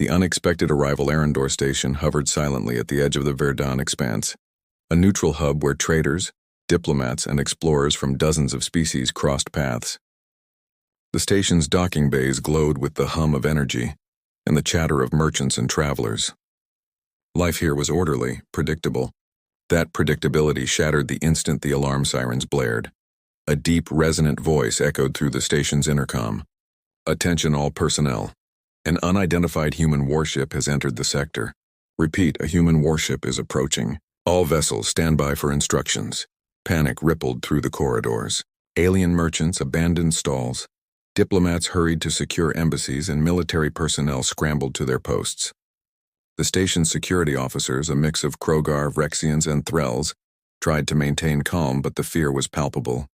The unexpected arrival Arendor station hovered silently at the edge of the Verdun expanse, a neutral hub where traders, diplomats, and explorers from dozens of species crossed paths. The station's docking bays glowed with the hum of energy and the chatter of merchants and travelers. Life here was orderly, predictable. That predictability shattered the instant the alarm sirens blared. A deep, resonant voice echoed through the station's intercom. "Attention all personnel. An unidentified human warship has entered the sector. Repeat, a human warship is approaching. All vessels stand by for instructions." Panic rippled through the corridors. Alien merchants abandoned stalls. Diplomats hurried to secure embassies, and military personnel scrambled to their posts. The station's security officers, a mix of Krogar, Vrexians, and Thrells, tried to maintain calm, but the fear was palpable.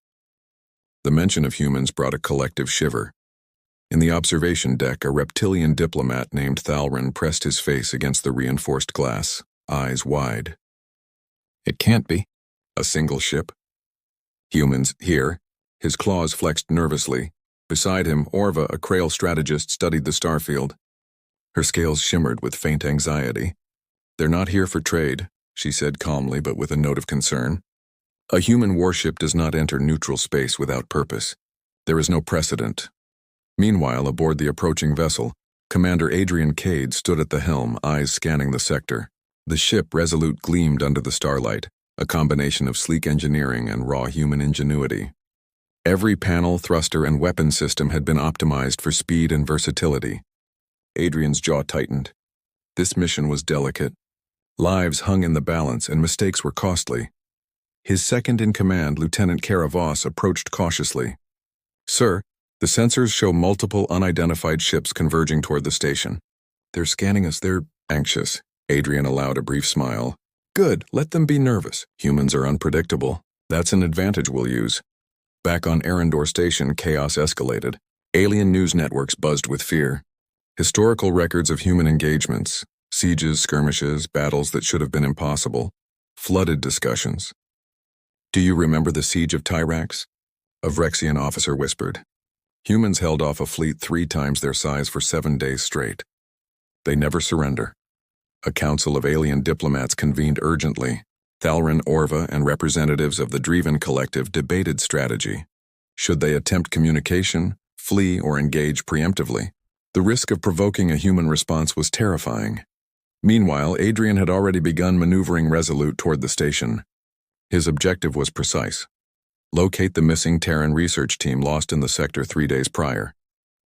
The mention of humans brought a collective shiver. In the observation deck, a reptilian diplomat named Thalrin pressed his face against the reinforced glass, eyes wide. "It can't be. A single ship? Humans here?" His claws flexed nervously. Beside him, Orva, a Krail strategist, studied the starfield. Her scales shimmered with faint anxiety. "They're not here for trade," she said calmly but with a note of concern. "A human warship does not enter neutral space without purpose. There is no precedent." Meanwhile, aboard the approaching vessel, Commander Adrian Cade stood at the helm, eyes scanning the sector. The ship Resolute gleamed under the starlight, a combination of sleek engineering and raw human ingenuity. Every panel, thruster, and weapon system had been optimized for speed and versatility. Adrian's jaw tightened. This mission was delicate. Lives hung in the balance, and mistakes were costly. His second-in-command, Lieutenant Caravos, approached cautiously. "Sir, the sensors show multiple unidentified ships converging toward the station. They're scanning us. They're anxious." Adrian allowed a brief smile. "Good, let them be nervous. Humans are unpredictable. That's an advantage we'll use." Back on Arendor Station, chaos escalated. Alien news networks buzzed with fear. Historical records of human engagements, sieges, skirmishes, battles that should have been impossible, flooded discussions. "Do you remember the siege of Tyrax?" A Vrexian officer whispered. "Humans held off a fleet 3 times their size for 7 days straight. They never surrender." A council of alien diplomats convened urgently. Thalrin, Orva, and representatives of the Dreven Collective debated strategy. Should they attempt communication, flee, or engage preemptively? The risk of provoking a human response was terrifying. Meanwhile, Adrian had already begun maneuvering Resolute toward the station. His objective was precise: locate the missing Terran research team lost in the sector 3 days prior.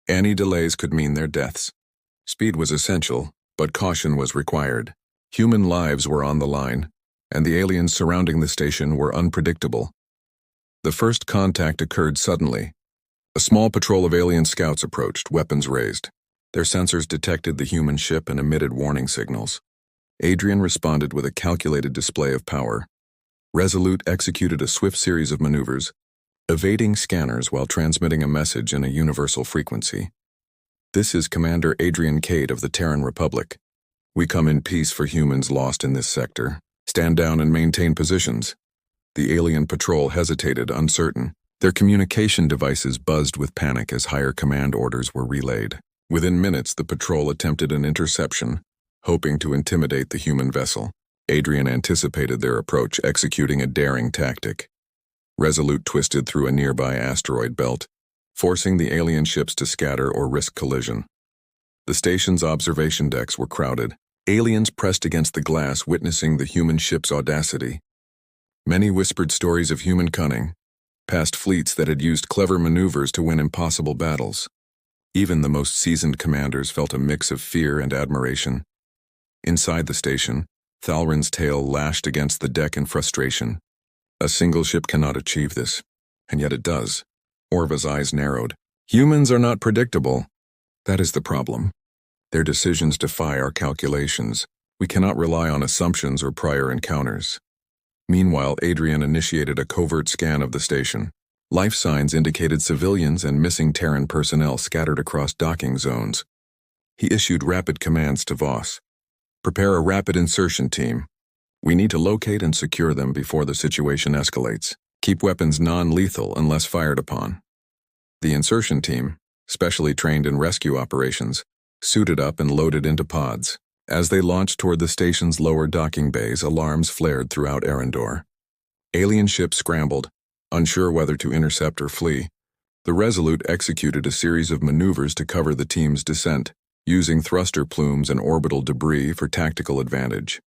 Any delays could mean their deaths. Speed was essential, but caution was required. Human lives were on the line, and the aliens surrounding the station were unpredictable. The first contact occurred suddenly. A small patrol of alien scouts approached, weapons raised. Their sensors detected the human ship and emitted warning signals. Adrian responded with a calculated display of power. Resolute executed a swift series of maneuvers, evading scanners while transmitting a message in a universal frequency. "This is Commander Adrian Cade of the Terran Republic. We come in peace for humans lost in this sector. Stand down and maintain positions." The alien patrol hesitated, uncertain. Their communication devices buzzed with panic as higher command orders were relayed. Within minutes, the patrol attempted an interception, hoping to intimidate the human vessel. Adrian anticipated their approach, executing a daring tactic. Resolute twisted through a nearby asteroid belt, forcing the alien ships to scatter or risk collision. The station's observation decks were crowded. Aliens pressed against the glass, witnessing the human ship's audacity. Many whispered stories of human cunning, past fleets that had used clever maneuvers to win impossible battles. Even the most seasoned commanders felt a mix of fear and admiration. Inside the station, Thalrin's tail lashed against the deck in frustration. A single ship cannot achieve this, and yet it does. Orva's eyes narrowed. "Humans are not predictable. That is the problem. Their decisions defy our calculations. We cannot rely on assumptions or prior encounters." Meanwhile, Adrian initiated a covert scan of the station. Life signs indicated civilians and missing Terran personnel scattered across docking zones. He issued rapid commands to Voss. "Prepare a rapid insertion team. We need to locate and secure them before the situation escalates. Keep weapons non-lethal unless fired upon." The insertion team, specially trained in rescue operations, suited up and loaded into pods. As they launched toward the station's lower docking bays, alarms flared throughout Arendor. Alien ships scrambled, unsure whether to intercept or flee. The Resolute executed a series of maneuvers to cover the team's descent, using thruster plumes and orbital debris for tactical advantage.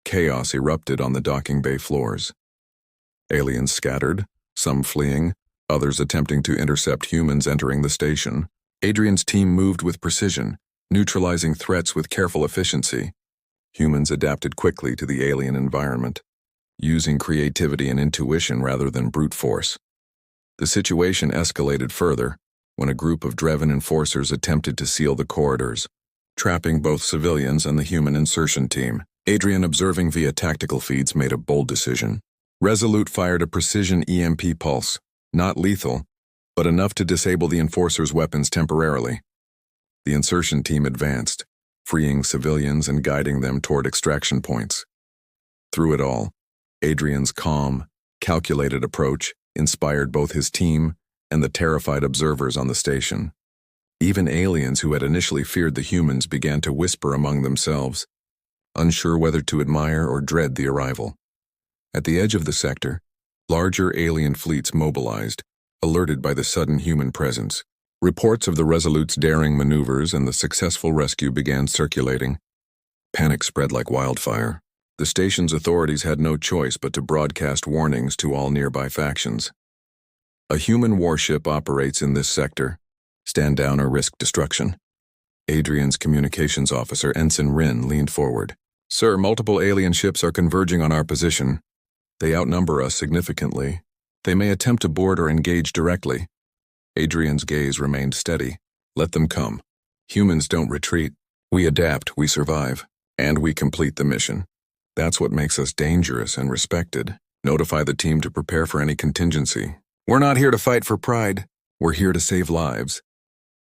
Chaos erupted on the docking bay floors. Aliens scattered, some fleeing, others attempting to intercept humans entering the station. Adrian's team moved with precision, neutralizing threats with careful efficiency. Humans adapted quickly to the alien environment, using creativity and intuition rather than brute force. The situation escalated further when a group of Dreven enforcers attempted to seal the corridors, trapping both civilians and the human insertion team. Adrian, observing via tactical feeds, made a bold decision. Resolute fired a precision EMP pulse, not lethal, but enough to disable the enforcers' weapons temporarily. The insertion team advanced, freeing civilians and guiding them toward extraction points. Through it all, Adrian's calm, calculated approach inspired both his team and the terrified observers on the station. Even aliens who had initially feared the humans began to whisper among themselves, unsure whether to admire or dread the arrival. At the edge of the sector, larger alien fleets mobilized, alerted by the sudden human presence. Reports of the Resolute's daring maneuvers and the successful rescue began circulating. Panic spread like wildfire. The station's authorities had no choice but to broadcast warnings to all nearby factions. A human warship operates in this sector. Stand down or risk destruction. Adrian's communications officer, Ensign Rin, leaned forward. Sir, multiple alien ships are converging on our position. They outnumber us significantly. They may attempt to board or engage directly. Adrian's gaze remained steady. Let them come. Humans don't retreat. We adapt, we survive, and we complete the mission. That's what makes us dangerous and respected. Notify the team to prepare for any contingency. We're not here to fight for pride. We're here to save lives.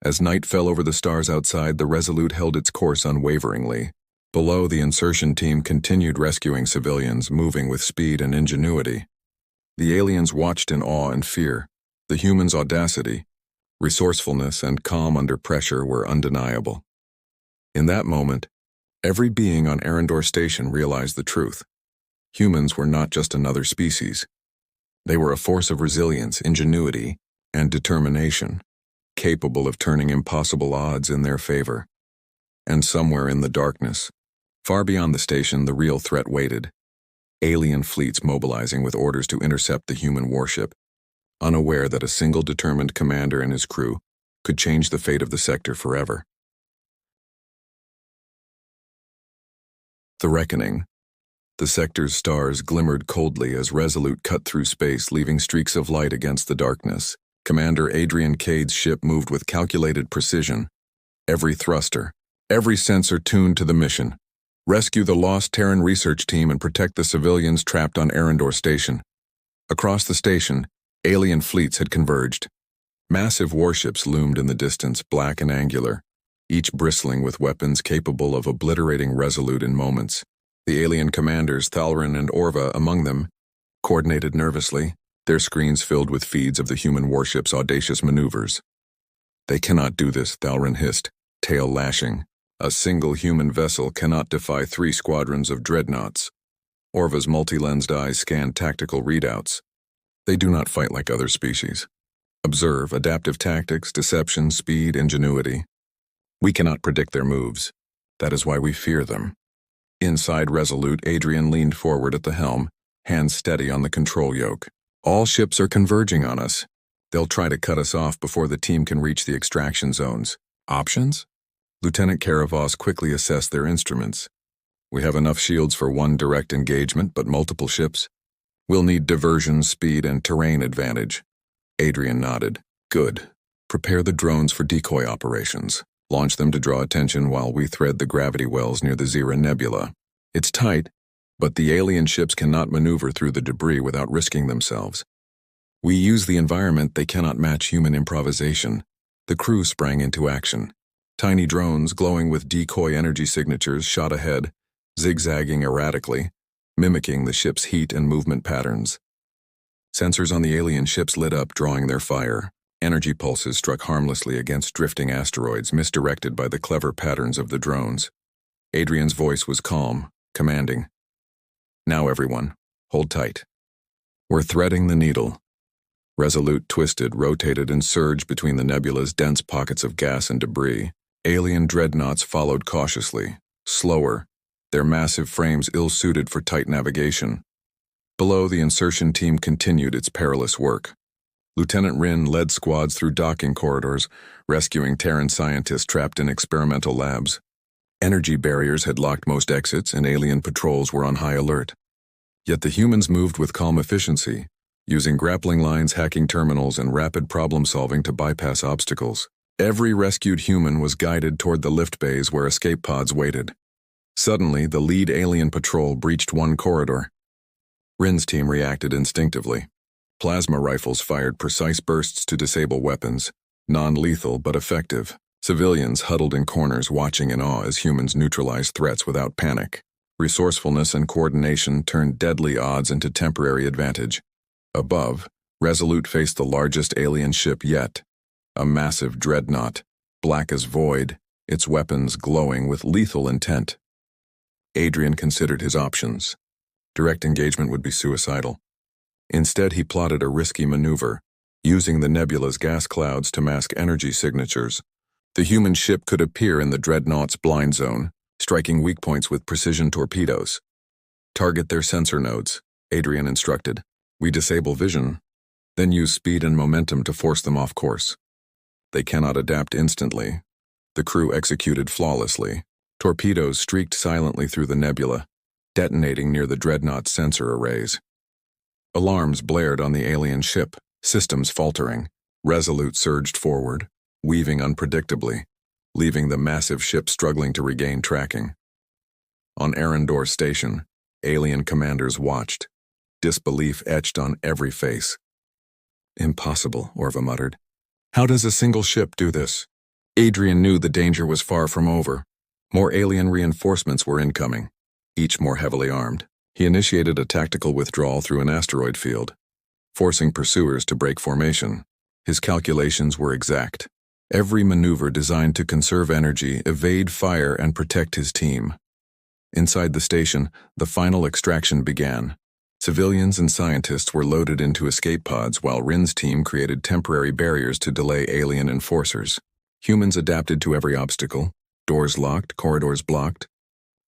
As night fell over the stars outside, the Resolute held its course unwaveringly. Below, the insertion team continued rescuing civilians, moving with speed and ingenuity. The aliens watched in awe and fear. The humans' audacity, resourcefulness, and calm under pressure were undeniable. In that moment, every being on Arendor Station realized the truth. Humans were not just another species. They were a force of resilience, ingenuity, and determination, capable of turning impossible odds in their favor. And somewhere in the darkness, far beyond the station, the real threat waited. Alien fleets mobilizing with orders to intercept the human warship, unaware that a single determined commander and his crew could change the fate of the sector forever. The Reckoning. The sector's stars glimmered coldly as Resolute cut through space, leaving streaks of light against the darkness. Commander Adrian Cade's ship moved with calculated precision. Every thruster, every sensor tuned to the mission. Rescue the lost Terran research team and protect the civilians trapped on Arendor Station. Across the station, alien fleets had converged. Massive warships loomed in the distance, black and angular, each bristling with weapons capable of obliterating Resolute in moments. The alien commanders, Thalrin and Orva among them, coordinated nervously, their screens filled with feeds of the human warship's audacious maneuvers. They cannot do this, Thalrin hissed, tail lashing. A single human vessel cannot defy 3 squadrons of dreadnoughts. Orva's multi-lensed eyes scanned tactical readouts. They do not fight like other species. Observe adaptive tactics, deception, speed, ingenuity. We cannot predict their moves. That is why we fear them. Inside Resolute, Adrian leaned forward at the helm, hands steady on the control yoke. All ships are converging on us. They'll try to cut us off before the team can reach the extraction zones. Options? Lieutenant Karavos quickly assessed their instruments. We have enough shields for one direct engagement, but multiple ships. We'll need diversion, speed, and terrain advantage. Adrian nodded. Good. Prepare the drones for decoy operations. Launch them to draw attention while we thread the gravity wells near the Zira Nebula. It's tight, but the alien ships cannot maneuver through the debris without risking themselves. We use the environment; they cannot match human improvisation. The crew sprang into action. Tiny drones glowing with decoy energy signatures shot ahead, zigzagging erratically, mimicking the ship's heat and movement patterns. Sensors on the alien ships lit up, drawing their fire. Energy pulses struck harmlessly against drifting asteroids, misdirected by the clever patterns of the drones. Adrian's voice was calm, commanding. Now everyone, hold tight. We're threading the needle. Resolute twisted, rotated, and surged between the nebula's dense pockets of gas and debris. Alien dreadnoughts followed cautiously, slower, their massive frames ill-suited for tight navigation. Below, the insertion team continued its perilous work. Lieutenant Rin led squads through docking corridors, rescuing Terran scientists trapped in experimental labs. Energy barriers had locked most exits, and alien patrols were on high alert. Yet the humans moved with calm efficiency, using grappling lines, hacking terminals, and rapid problem-solving to bypass obstacles. Every rescued human was guided toward the lift bays where escape pods waited. Suddenly, the lead alien patrol breached one corridor. Rin's team reacted instinctively. Plasma rifles fired precise bursts to disable weapons, non-lethal but effective. Civilians huddled in corners watching in awe as humans neutralized threats without panic. Resourcefulness and coordination turned deadly odds into temporary advantage. Above, Resolute faced the largest alien ship yet, a massive dreadnought, black as void, its weapons glowing with lethal intent. Adrian considered his options. Direct engagement would be suicidal. Instead, he plotted a risky maneuver, using the nebula's gas clouds to mask energy signatures. The human ship could appear in the dreadnought's blind zone, striking weak points with precision torpedoes. Target their sensor nodes, Adrian instructed. We disable vision, then use speed and momentum to force them off course. They cannot adapt instantly. The crew executed flawlessly. Torpedoes streaked silently through the nebula, detonating near the dreadnought's sensor arrays. Alarms blared on the alien ship, systems faltering. Resolute surged forward, weaving unpredictably, leaving the massive ship struggling to regain tracking. On Arendor Station, alien commanders watched, disbelief etched on every face. Impossible, Orva muttered. How does a single ship do this? Adrian knew the danger was far from over. More alien reinforcements were incoming, each more heavily armed. He initiated a tactical withdrawal through an asteroid field, forcing pursuers to break formation. His calculations were exact. Every maneuver designed to conserve energy, evade fire, and protect his team. Inside the station, the final extraction began. Civilians and scientists were loaded into escape pods while Rin's team created temporary barriers to delay alien enforcers. Humans adapted to every obstacle, doors locked, corridors blocked,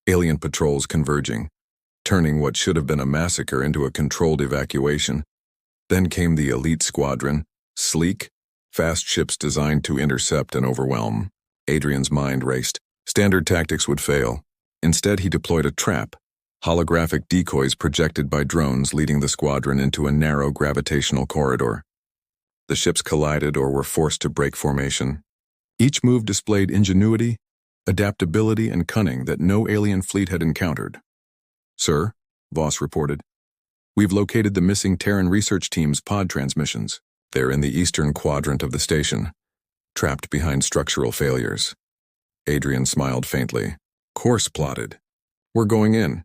alien patrols converging, turning what should have been a massacre into a controlled evacuation. Then came the elite squadron, sleek, fast ships designed to intercept and overwhelm. Adrian's mind raced. Standard tactics would fail. Instead, he deployed a trap, holographic decoys projected by drones leading the squadron into a narrow gravitational corridor. The ships collided or were forced to break formation. Each move displayed ingenuity, adaptability, and cunning that no alien fleet had encountered. Sir, Voss reported, we've located the missing Terran research team's pod transmissions. They're in the eastern quadrant of the station, trapped behind structural failures. Adrian smiled faintly. Course plotted. We're going in.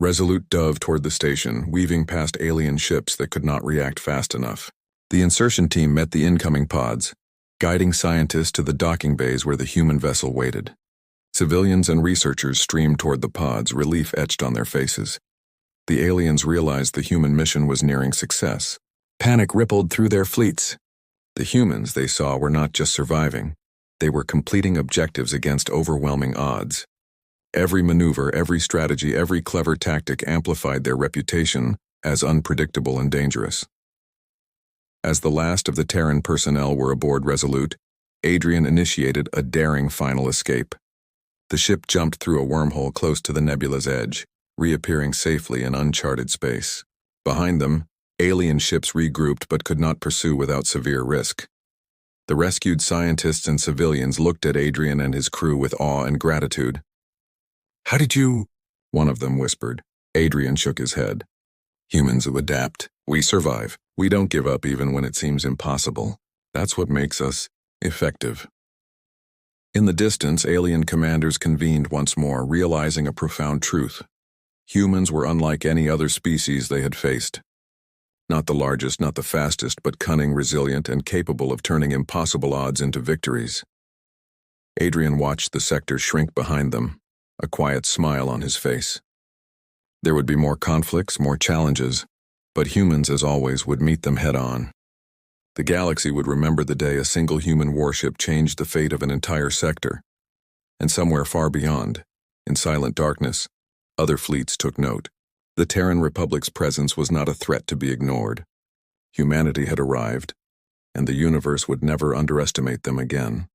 Resolute dove toward the station, weaving past alien ships that could not react fast enough. The insertion team met the incoming pods, guiding scientists to the docking bays where the human vessel waited. Civilians and researchers streamed toward the pods, relief etched on their faces. The aliens realized the human mission was nearing success. Panic rippled through their fleets. The humans they saw were not just surviving. They were completing objectives against overwhelming odds. Every maneuver, every strategy, every clever tactic amplified their reputation as unpredictable and dangerous. As the last of the Terran personnel were aboard Resolute, Adrian initiated a daring final escape. The ship jumped through a wormhole close to the nebula's edge, reappearing safely in uncharted space. Behind them, alien ships regrouped but could not pursue without severe risk. The rescued scientists and civilians looked at Adrian and his crew with awe and gratitude. How did you? One of them whispered. Adrian shook his head. Humans who adapt. We survive. We don't give up even when it seems impossible. That's what makes us effective. In the distance, alien commanders convened once more, realizing a profound truth. Humans were unlike any other species they had faced. Not the largest, not the fastest, but cunning, resilient, and capable of turning impossible odds into victories. Adrian watched the sector shrink behind them, a quiet smile on his face. There would be more conflicts, more challenges, but humans, as always, would meet them head-on. The galaxy would remember the day a single human warship changed the fate of an entire sector. And somewhere far beyond, in silent darkness, other fleets took note. The Terran Republic's presence was not a threat to be ignored. Humanity had arrived, and the universe would never underestimate them again.